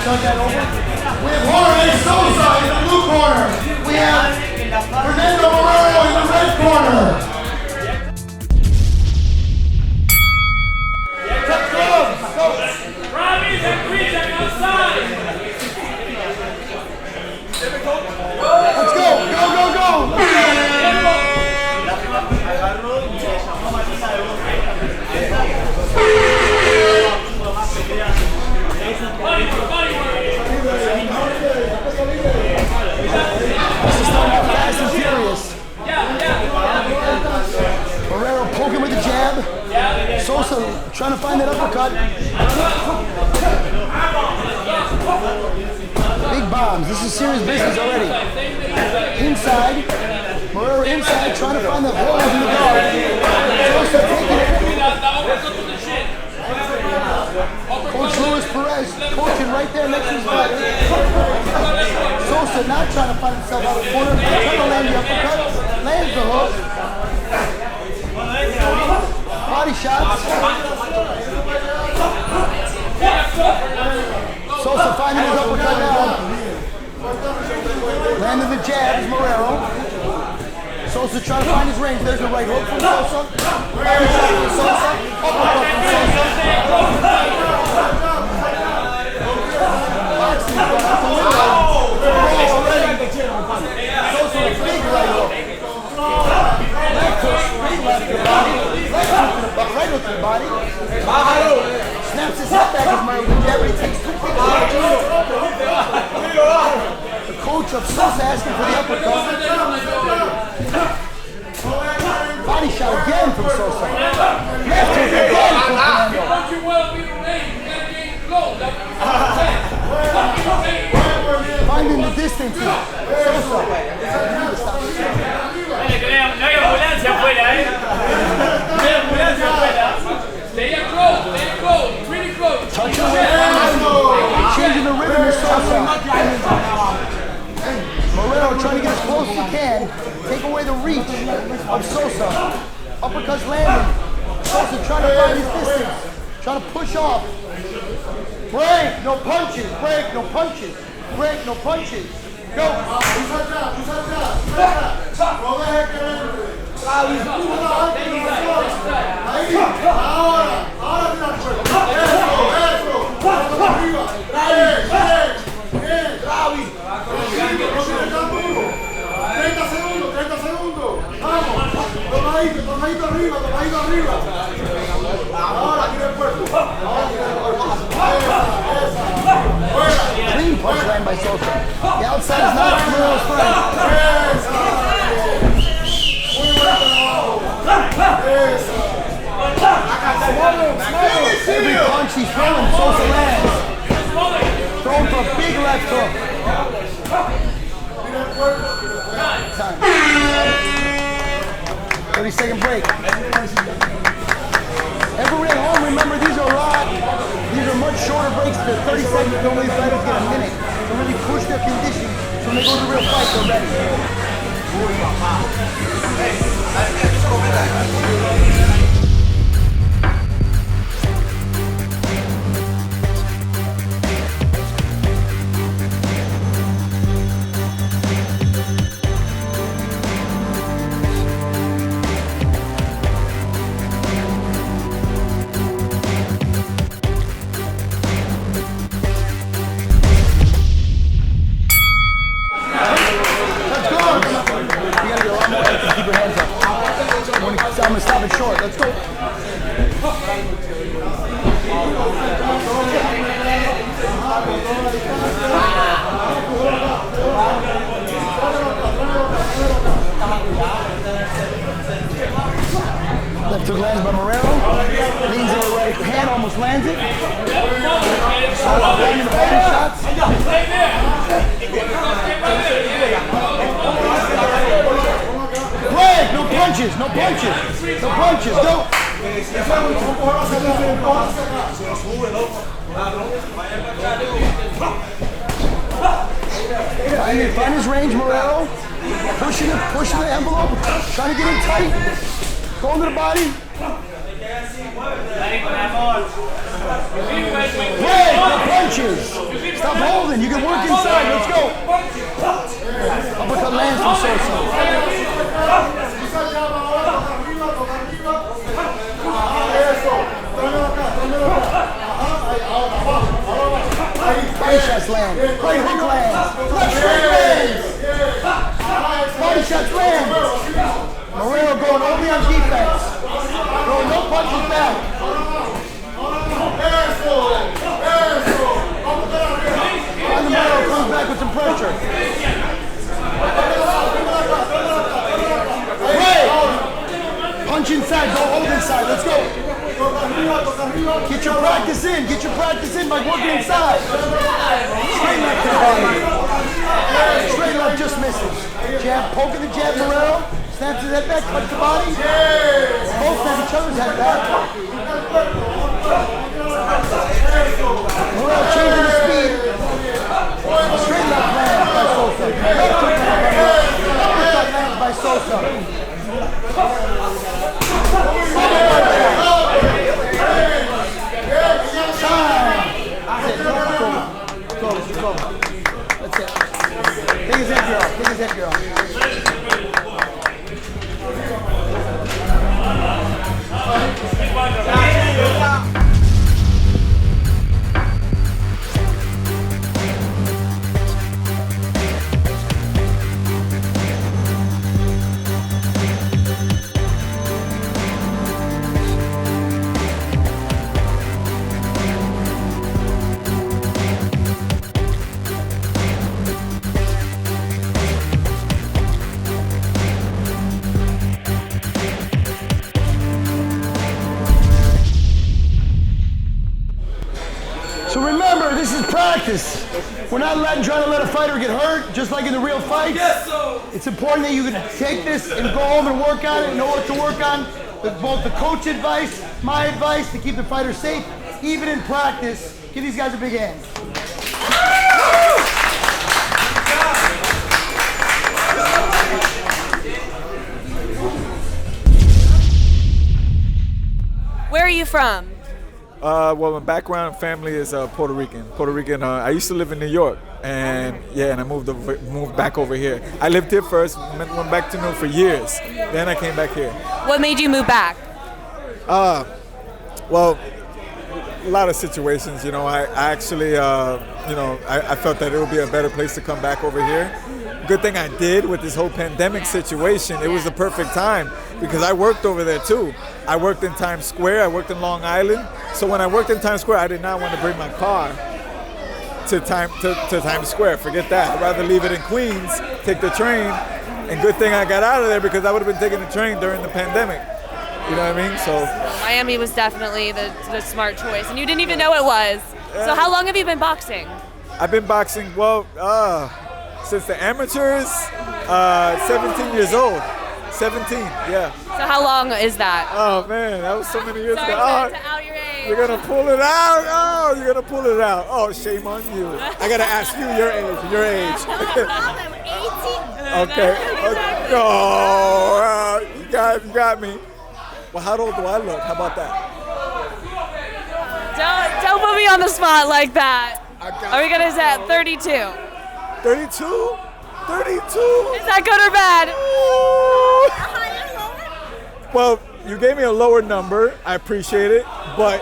We have Jorge Sosa in the blue corner. We have Fernando Morrero in the red corner. Robbie's and Creech outside. Let's go, go, go, go. This is starting out fast and furious. Marero poking with the jab. Sosa trying to find that uppercut. Big bombs. This is serious business already. Inside. Marero inside trying to find the holes in the guard. Sosa taking it. Coach Luis Perez coaching right there next to his fighter. Sosa not trying to find himself out of the corner. Trying to land the uppercut. Lands the hook. Body shots. Sosa finding his uppercut down. Landing the jabs, Marero. Sosa trying to find his range. There's the right hook from Sosa. Body shot from Sosa. Uppercut from Sosa. Boxing out the window. Sosa with a big right hook. Left hook, straight left to the body. Left hook to the butt, right hook to the body. Snaps his head back as Marero with the jab, but he takes 2 kicks. The coach of Sosa asking for the uppercut. Body shot again from Sosa. Left hook again from Fernando. Finding the distance. Sosa. No hay ambulancia afuera, No hay ambulancia afuera. Stay close, pretty close. Touch away. Changing the rhythm of Sosa. Marero trying to get as close as he can. Take away the reach of Sosa. Uppercuts landing. Sosa trying to find his distance. Trying to push off. Break, no punches. Break, no punches. Break, no punches. Go. Clean punch land by Sosa. The outside is not Marero's friend. Every punch he's throwing, Sosa lands. Throwing for a big left hook. Time. 30-second break. Everybody at home, remember these are much shorter breaks. The 30 seconds, normally fighters get a minute to really push their condition. So when they go to the real fight, they're ready. I'm going to stop it short. Let's go. Left hook lands by Marero. Leans in the right hand, almost lands it. Landing the body shots. Break! No punches! No punches! No punches! Go! Find his range, Marero. Pushing the envelope. Trying to get in tight. Going to the body. Break the punches. Stop holding. You can work inside. Let's go. Uppercut lands from Sosa. Body shots land. Right hook lands. Left straight lands. Body shots land. Marero going only on defense. Throwing no punches back. And the Marero comes back with some pressure. Right. Punch inside. Go hold inside. Let's go. Get your practice in. Get your practice in by working inside. Straight left to the body. Straight left just misses. Jab, poking the jab, Marero. Snaps his head back, cuts the body. Both snap each other's head back. Marero changing the speed. Straight left lands by Sosa. Left hook lands by Sosa. Go. That's it. Take his headgear off. Take his headgear off. So remember, this is practice. We're not trying to let a fighter get hurt, just like in the real fights. It's important that you can take this and go home and work on it and know what to work on. With both the coach advice, my advice to keep the fighter safe, even in practice. Give these guys a big hand. Where are you from? Well, my background family is Puerto Rican. I used to live in New York, and I moved back over here. I lived here first, went back to New York for years. Then I came back here. What made you move back? Well, a lot of situations. You know, I actually, I felt that it would be a better place to come back over here. Good thing I did with this whole pandemic situation. It was the perfect time because I worked over there too. I worked in Times Square. I worked in Long Island. So when I worked in Times Square, I did not want to bring my car to Times Square. Forget that. I'd rather leave it in Queens, take the train, and good thing I got out of there because I would have been taking the train during the pandemic. You know what I mean? So Miami was definitely the smart choice, and you didn't even know it was. So how long have you been boxing? I've been boxing, since the amateurs, 17 years old. 17, yeah. So how long is that? Oh man, that was so many years Sorry ago. to out your age. You're gonna pull it out. Oh, you're gonna pull it out. Oh, shame on you. I gotta ask you your age. Your age. I'm 18. Okay. Oh, you got me. Well, how old do I look? How about that? Don't put me on the spot like that. Are we gonna say 32? 32? 32? Is that good or bad? Well, you gave me a lower number. I appreciate it, but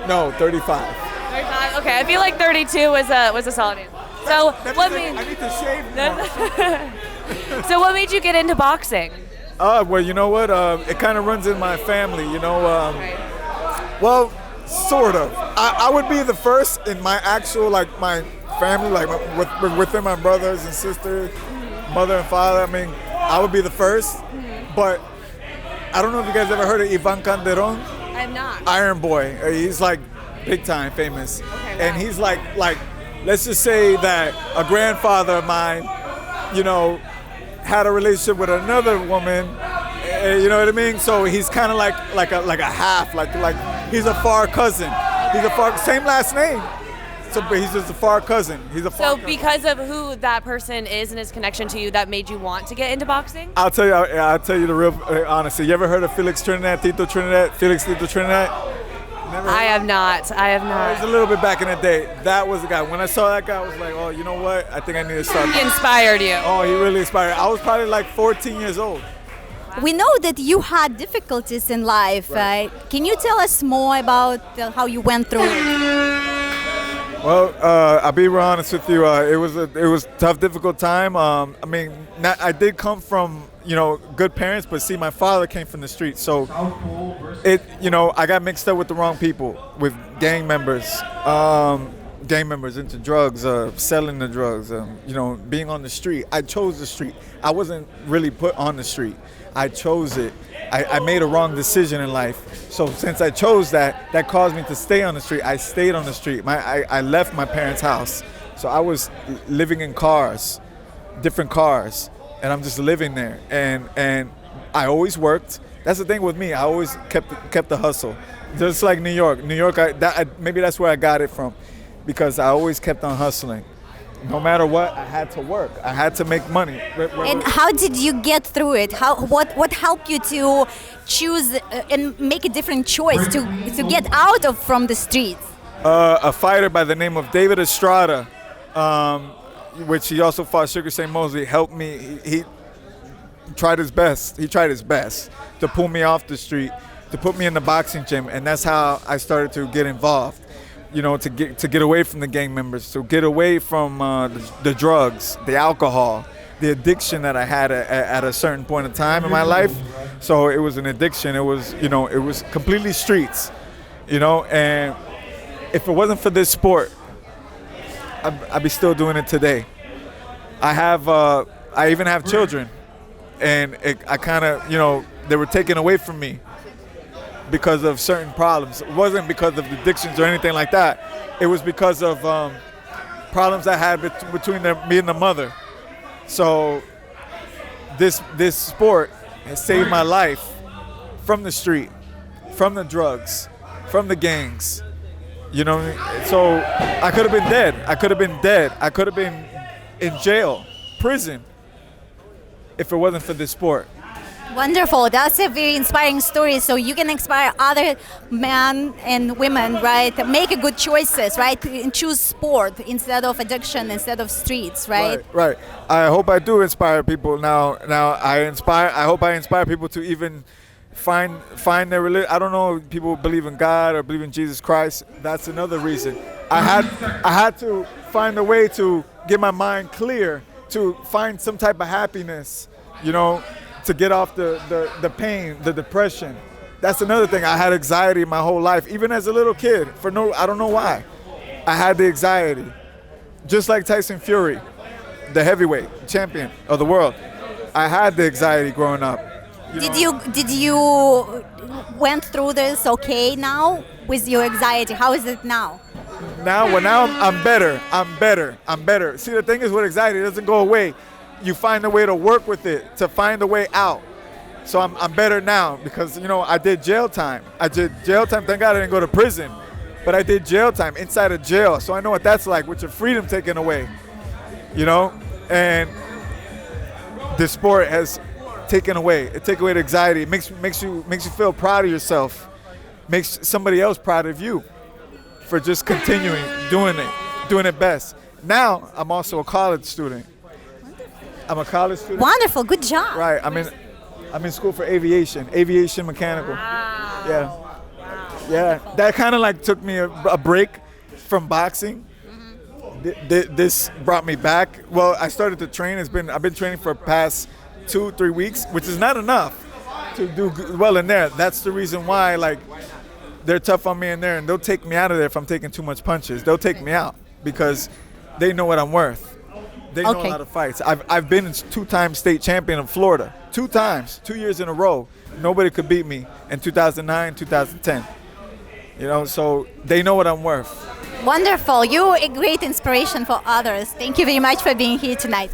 no, 35. 35. Okay, I feel like 32 was a solid answer. So what made? I need to shave more. So what made you get into boxing? Well, you know what? It kind of runs in my family. You know. Well, sort of. I would be the first in my actual my family, within my brothers and sisters, mother and father. I mean, I would be the first, but I don't know if you guys ever heard of Ivan Calderon. I have not. Iron Boy. He's like big time famous, and he's like let's just say that a grandfather of mine, you know, had a relationship with another woman. You know what I mean? So he's kind of like a half, like he's a far cousin. He's a far same last name. but he's just a far cousin. He's a far So cousin. because of who that person is and his connection to you, that made you want to get into boxing? I'll tell you the real honesty. You ever heard of Felix Trinidad, Tito Trinidad, Felix Tito Trinidad? Never heard? I have not. It was a little bit back in the day. That was the guy. When I saw that guy, I was like, oh, you know what? I think I need to start. He inspired you. Oh, he really inspired. I was probably like 14 years old. We know that you had difficulties in life. Can you tell us more about how you went through it? Well, I'll be real honest with you. It was a tough, difficult time. I did come from good parents, but see, my father came from the streets, so I got mixed up with the wrong people, with gang members into drugs, selling the drugs, being on the street. I chose the street. I wasn't really put on the street. I chose it. I made a wrong decision in life. So since I chose that caused me to stay on the street. I stayed on the street. I left my parents' house. So I was living in cars, different cars, and I'm just living there. And I always worked. That's the thing with me. I always kept the hustle. Just like New York. Maybe that's where I got it from, because I always kept on hustling. No matter what, I had to work. I had to make money. And how did you get through it? What helped you to choose and make a different choice to get out from the streets? A fighter by the name of David Estrada, which he also fought Sugar St. Mosley, helped me. He tried his best. He tried his best to pull me off the street, to put me in the boxing gym, and that's how I started to get involved. To get away from the gang members, to get away from the drugs, the alcohol, the addiction that I had at a certain point in time in my life. So it was an addiction. It was completely streets, and if it wasn't for this sport, I'd be still doing it today. I even have children, and I kind of, they were taken away from me because of certain problems. It wasn't because of addictions or anything like that. It was because of problems I had between me and the mother. So this sport has saved my life from the street, from the drugs, from the gangs. So I could have been dead. I could have been in jail, prison, if it wasn't for this sport. Wonderful. That's a very inspiring story. So you can inspire other men and women, right? Make good choices, right? And choose sport instead of addiction, instead of streets, right? Right. I hope I do inspire people. Now I hope I inspire people to even find their religion. I don't know if people believe in God or believe in Jesus Christ. That's another reason. I had to find a way to get my mind clear, to find some type of happiness, to get off the pain, the depression. That's another thing. I had anxiety my whole life, even as a little kid. I don't know why. I had the anxiety. Just like Tyson Fury, the heavyweight champion of the world. I had the anxiety growing up. Did you went through this okay now with your anxiety? How is it now? Now I'm better. See, the thing is with anxiety, it doesn't go away. You find a way to work with it, to find a way out. So I'm better now because, I did jail time. Thank God I didn't go to prison. But I did jail time inside of jail. So I know what that's like, with your freedom taken away. And this sport has taken away. It takes away the anxiety. It makes you feel proud of yourself. Makes somebody else proud of you for just continuing doing it best. Now I'm also a college student. I'm a college student. Wonderful, good job. Right, I'm in school for aviation mechanical. Wow. Yeah. Wow. Yeah, that kind of took me a break from boxing. Mm-hmm. This brought me back. Well, I started to train. I've been training for the past 2-3 weeks, which is not enough to do well in there. That's the reason why they're tough on me in there, and they'll take me out of there if I'm taking too much punches. They'll take me out because they know what I'm worth. They know a lot of fights. I've been 2-time state champion of Florida. 2 times, 2 years in a row. Nobody could beat me in 2009, 2010. So they know what I'm worth. Wonderful. You're a great inspiration for others. Thank you very much for being here tonight.